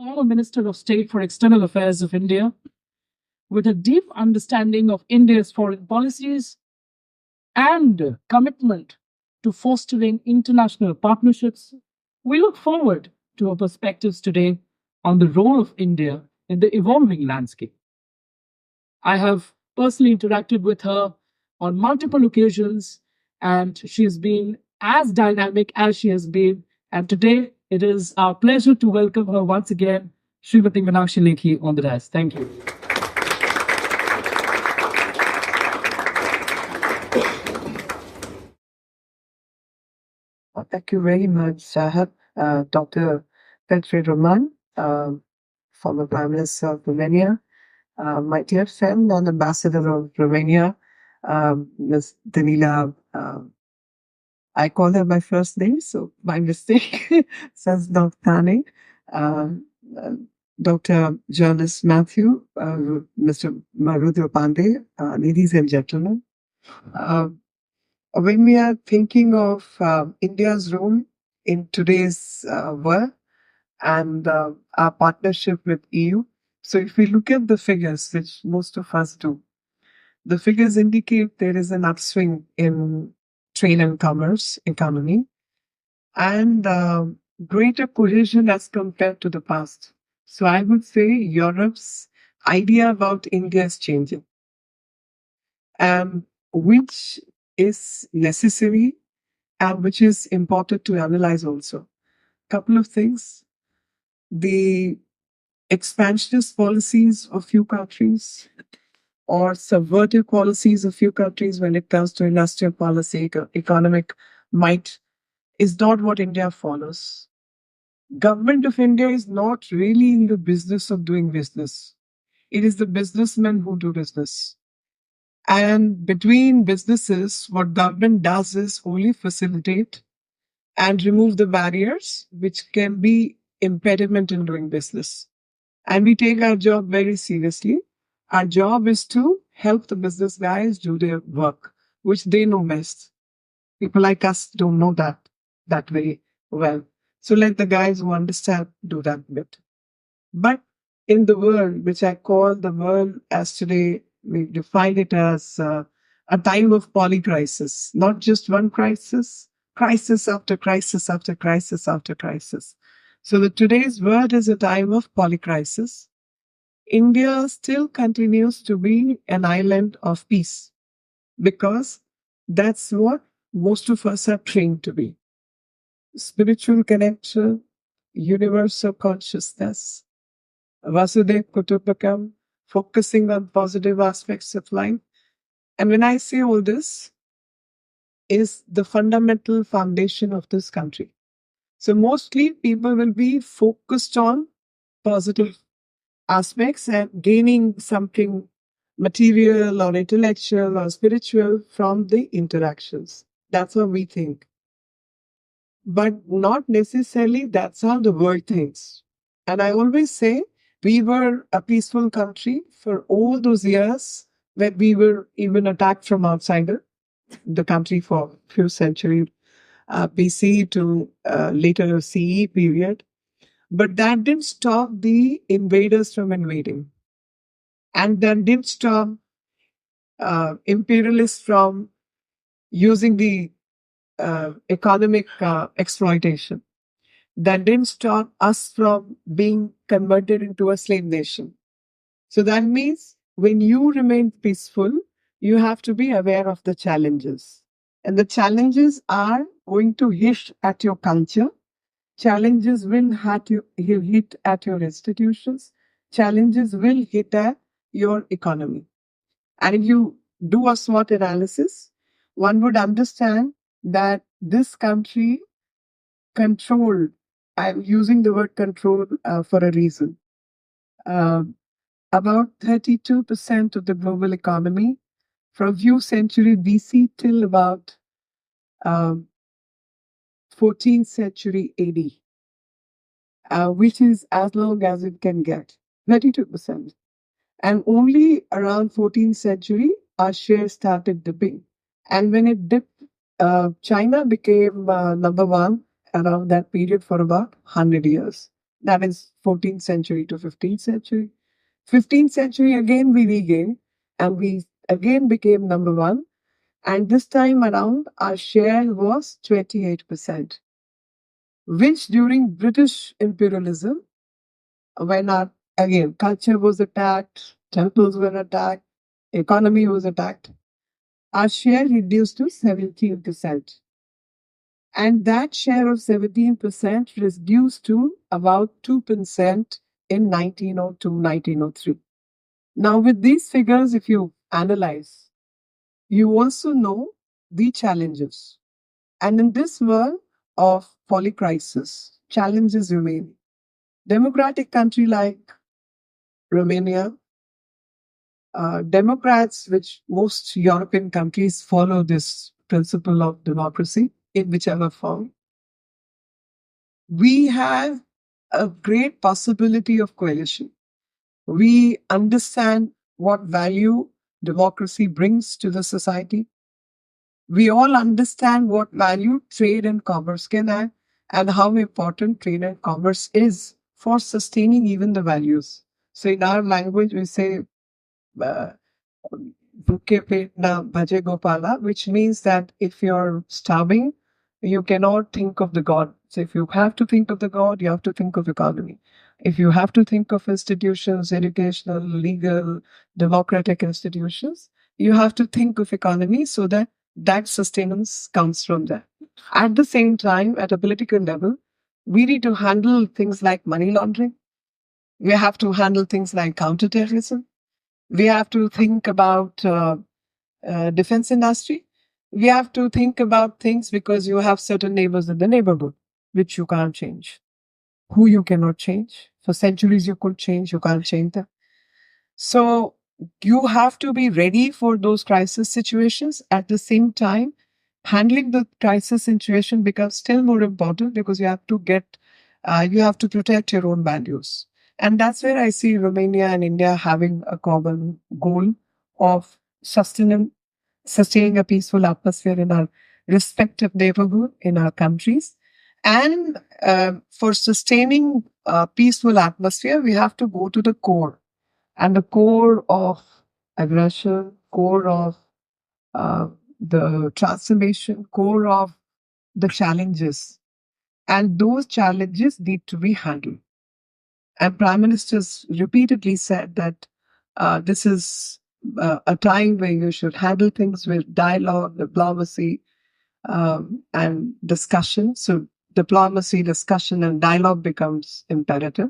former Minister of State for External Affairs of India, with a deep understanding of India's foreign policies and commitment to fostering international partnerships, we look forward to her perspectives today on the role of India in the evolving landscape. I have personally interacted with her on multiple occasions, and she has been as dynamic as she has been. And today, it is our pleasure to welcome her once again, Srimati Meenakshi Lekhi, on the dais. Thank you. Thank you very much, Shahab. Dr. Petri Roman, former Prime Minister of Romania, my dear friend and ambassador of Romania, Ms. Danila. I call her my first name, so my mistake, says Dr. Thane. Uh, Dr. Jonas Matthew, Mr. Marudra Pandey, ladies and gentlemen. When we are thinking of India's role in today's world and our partnership with EU, so if we look at the figures, which most of us do, the figures indicate there is an upswing in trade and commerce economy and greater cohesion as compared to the past. So I would say Europe's idea about India is changing, which is necessary and which is important to analyze also. Couple of things. The expansionist policies of few countries or subvertive policies of few countries when it comes to industrial policy, economic might is not what India follows. Government of India is not really in the business of doing business. It is the businessmen who do business. And between businesses, what government does is only facilitate and remove the barriers which can be impediment in doing business. And we take our job very seriously. Our job is to help the business guys do their work, which they know best. People like us don't know that very well. So let the guys who understand do that bit. But in the world, which I call the world as today, we define it as a time of polycrisis, not just one crisis, crisis after crisis after crisis after crisis. So today's world is a time of polycrisis. India still continues to be an island of peace because that's what most of us are trained to be. Spiritual connection, universal consciousness, Vasudhaiva Kutumbakam, focusing on positive aspects of life. And when I say all this, is the fundamental foundation of this country. So mostly people will be focused on positive aspects and gaining something material or intellectual or spiritual from the interactions. That's how we think. But not necessarily that's how the world thinks. And I always say we were a peaceful country for all those years when we were even attacked from outsider the country for a few centuries BC to later CE period. But that didn't stop the invaders from invading. And that didn't stop imperialists from using the economic exploitation. That didn't stop us from being converted into a slave nation. So that means when you remain peaceful, you have to be aware of the challenges. And the challenges are going to hit at your culture. Challenges will hit at your institutions. Challenges will hit at your economy. And if you do a SWOT analysis, one would understand that this country controlled, I'm using the word control for a reason, about 32% of the global economy from few century BC till about 14th century AD, which is as long as it can get, 32%. And only around 14th century, our share started dipping. And when it dipped, China became number one around that period for about 100 years. That is 14th century to 15th century. 15th century again we regained and we again became number one. And this time around our share was 28%, which during British imperialism, when our again culture was attacked, temples were attacked, economy was attacked, our share reduced to 17%. And that share of 17% reduced to about 2% in 1902, 1903. Now, with these figures, if you analyze, you also know the challenges. And in this world of polycrisis, challenges remain. Democratic country like Romania, Democrats, which most European countries follow this principle of democracy in whichever form, we have a great possibility of coalition. We understand what value democracy brings to the society. We all understand what value trade and commerce can add and how important trade and commerce is for sustaining even the values. So, in our language, we say, uh, "Bhuke pet na bhaje Gopala," which means that if you're starving, you cannot think of the God. So if you have to think of the God, you have to think of economy. If you have to think of institutions, educational, legal, democratic institutions, you have to think of economy so that that sustenance comes from there. At the same time, at a political level, we need to handle things like money laundering. We have to handle things like counterterrorism. We have to think about defense industry. We have to think about things because you have certain neighbors in the neighborhood, which you can't change, who you cannot change. For centuries, you could change, you can't change them. So you have to be ready for those crisis situations. At the same time, handling the crisis situation becomes still more important because you have to protect your own values. And that's where I see Romania and India having a common goal of sustaining a peaceful atmosphere in our respective neighborhood, in our countries. And for sustaining a peaceful atmosphere, we have to go to the core. And the core of aggression, core of uh, the transformation, core of the challenges. And those challenges need to be handled. And Prime Ministers repeatedly said that this is a time where you should handle things with dialogue, diplomacy, and discussion. So diplomacy, discussion, and dialogue becomes imperative.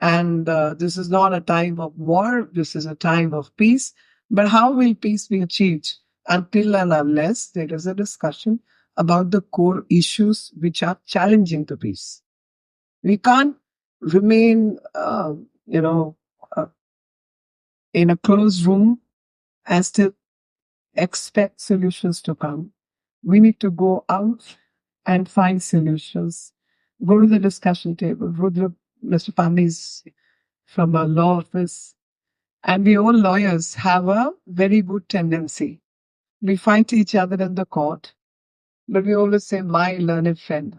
And this is not a time of war, this is a time of peace. But how will peace be achieved until and unless there is a discussion about the core issues which are challenging the peace? We can't remain, uh, in a closed room and still expect solutions to come. We need to go out and find solutions. Go to the discussion table. Go to Mr. Pandey's from a law office. And we all lawyers have a very good tendency. We fight each other in the court, but we always say, my learned friend.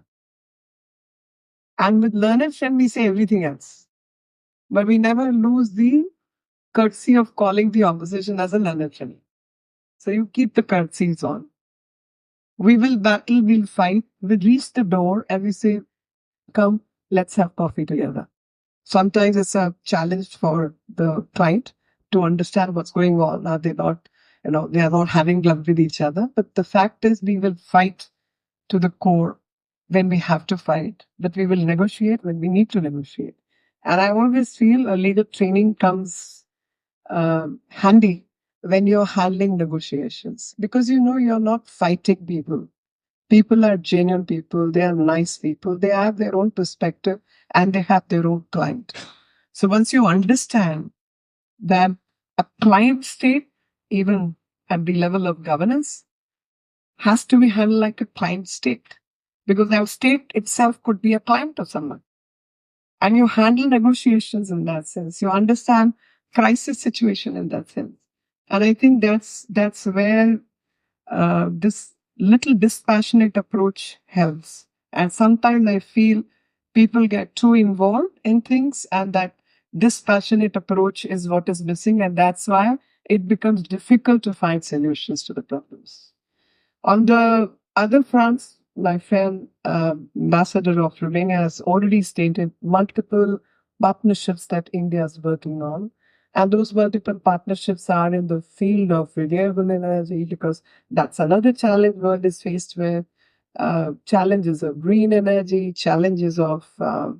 And with learned friend, we say everything else. But we never lose the courtesy of calling the opposition as a learned friend. So you keep the courtesies on. We will battle, we'll fight, we'll reach the door and we say, come, let's have coffee together. Sometimes it's a challenge for the client to understand what's going on. Are they not, they are not having love with each other. But the fact is, we will fight to the core when we have to fight, but we will negotiate when we need to negotiate. And I always feel a leader training comes handy when you're handling negotiations because you're not fighting people. People are genuine people, they are nice people, they have their own perspective and they have their own client. So once you understand that a client state, even at the level of governance, has to be handled like a client state because our state itself could be a client of someone. And you handle negotiations in that sense. You understand crisis situation in that sense. And I think that's where this little dispassionate approach helps. And sometimes I feel people get too involved in things, and that dispassionate approach is what is missing, and that's why it becomes difficult to find solutions to the problems. On the other fronts, my friend, ambassador of Romania, has already stated multiple partnerships that India is working on. And those multiple partnerships are in the field of renewable energy, because that's another challenge world is faced with. Challenges of green energy, challenges of uh,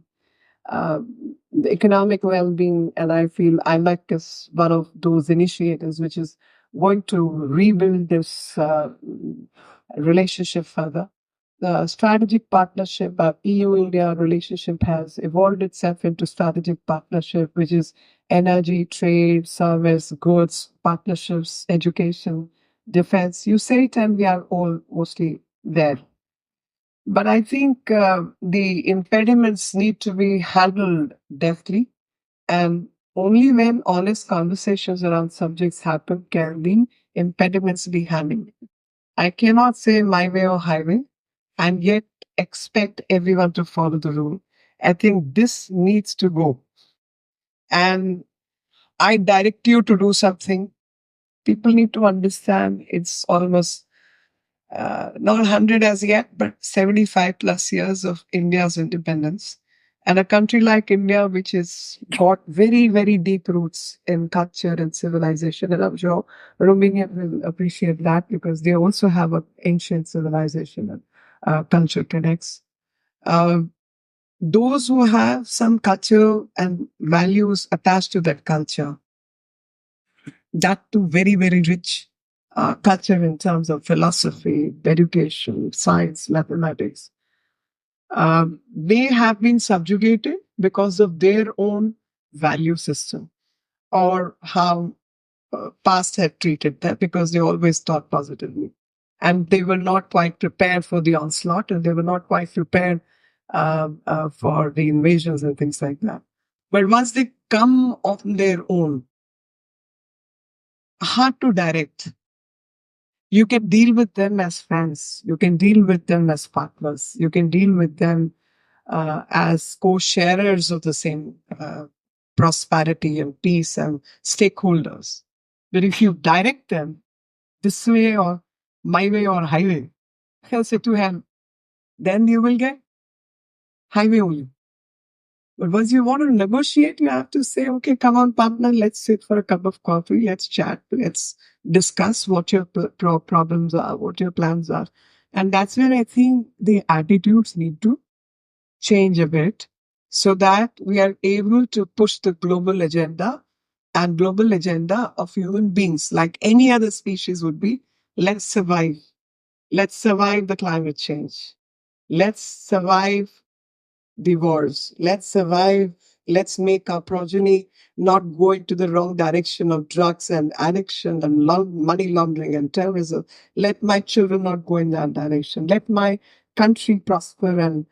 economic well-being, and I feel IMEC is one of those initiatives which is going to rebuild this relationship further. The strategic partnership, EU-India relationship has evolved itself into strategic partnership, which is energy, trade, service, goods, partnerships, education, defense. You say it, and we are all mostly there. But I think the impediments need to be handled deftly, and only when honest conversations around subjects happen can the impediments be handled. I cannot say my way or highway and yet expect everyone to follow the rule. I think this needs to go. And I direct you to do something. People need to understand it's almost not 100 as yet, but 75 plus years of India's independence. And a country like India, which has got very, very deep roots in culture and civilization. And I'm sure Romania will appreciate that, because they also have an ancient civilization and culture connects. Those who have some culture and values attached to that culture, that too very, very rich culture in terms of philosophy, education, science, mathematics. They have been subjugated because of their own value system, or how past had treated them, because they always thought positively. And they were not quite prepared for the onslaught, and they were not quite prepared for the invasions and things like that. But once they come on their own, hard to direct. You can deal with them as friends. You can deal with them as partners. You can deal with them as co-sharers of the same prosperity and peace and stakeholders. But if you direct them this way or my way or highway, I'll say to him, then you will get highway only. But once you want to negotiate, you have to say, okay, come on, partner, let's sit for a cup of coffee, let's chat, let's discuss what your problems are, what your plans are. And that's where I think the attitudes need to change a bit, so that we are able to push the global agenda, and global agenda of human beings, like any other species would be, let's survive. Let's survive the climate change. Let's survive the wars. Let's survive. Let's make our progeny not go into the wrong direction of drugs and addiction and money laundering and terrorism. Let my children not go in that direction. Let my country prosper and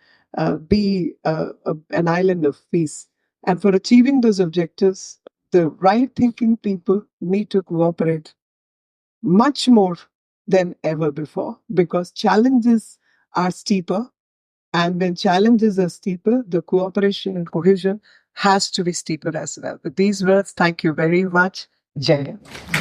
be an island of peace. And for achieving those objectives, the right thinking people need to cooperate much more than ever before, because challenges are steeper, and when challenges are steeper, the cooperation and cohesion has to be steeper as well. With these words, thank you very much. Jai Hind.